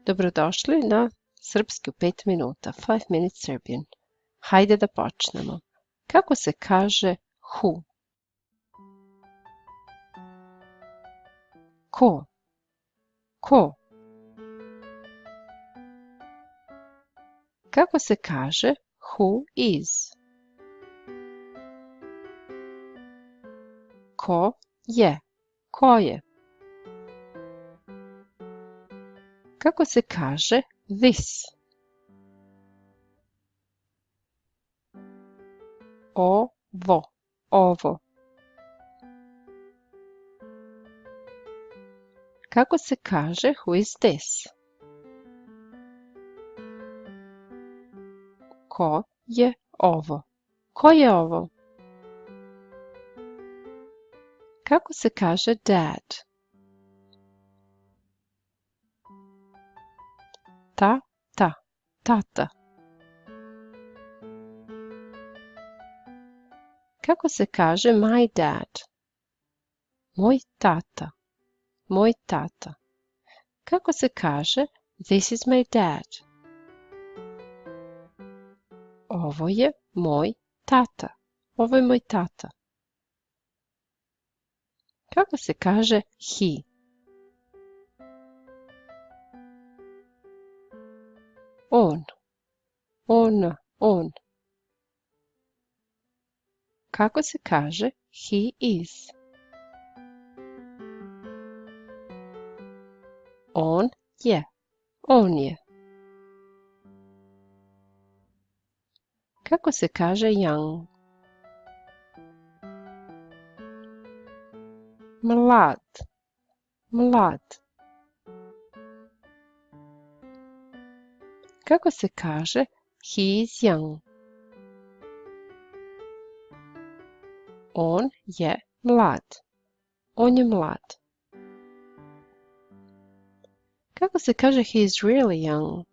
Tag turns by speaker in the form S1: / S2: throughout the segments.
S1: Dobrodošli na srpski u 5 minuta, 5 minutes Serbian. Hajde da počnemo. Kako se kaže who? Ko? Ko? Kako se kaže who is? Ko je? Ko je? Kako se kaže this? Ovo, ovo. Kako se kaže who is this? Ko je ovo? Ko je ovo? Kako se kaže dad? Tata. Kako se kaže my dad? Moj tata. Kako se kaže this is my dad? Ovo je moj tata. Ovo je moj tata. Kako se kaže he? On. Kako se kaže he is? On je. Kako se kaže young? Mlad. Kako se kaže he is young? On je mlad. Kako se kaže he is really young?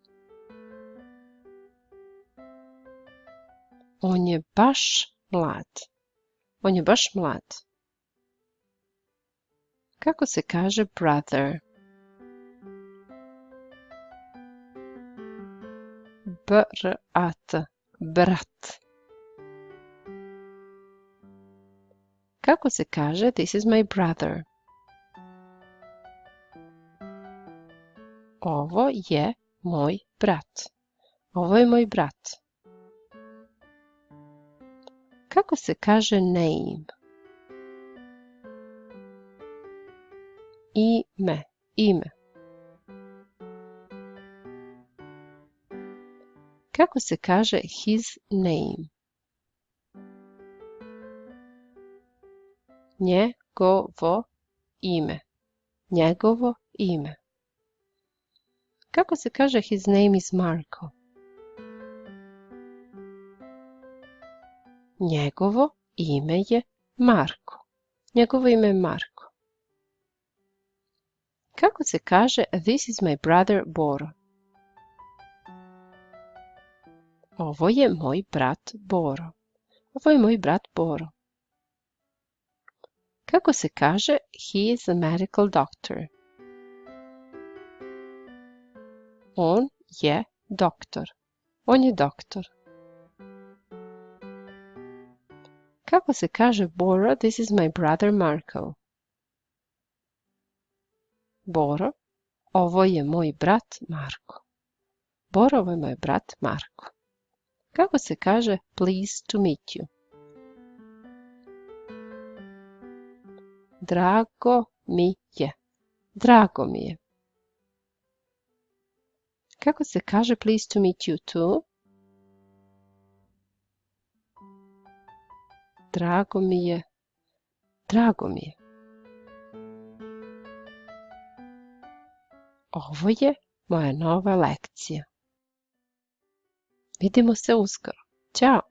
S1: On je baš mlad. Kako se kaže brother? Brat. Kako se kaže this is my brother? Ovo je moj brat. Kako se kaže name? Ime. Kako se kaže his name? Njegovo ime. Kako se kaže his name is Marko? Njegovo ime je Marko. Kako se kaže this is my brother Boro? Ovo je moj brat Boro. Kako se kaže he is a medical doctor? On je doktor. Kako se kaže Boro, this is my brother Marko? Boro, ovo je moj brat Marko. Kako se kaže pleased to meet you? Drago mi je. Kako se kaže pleased to meet you too? Drago mi je. Ovo je moja nova lekcija. Vidimo se uskoro. Ćao!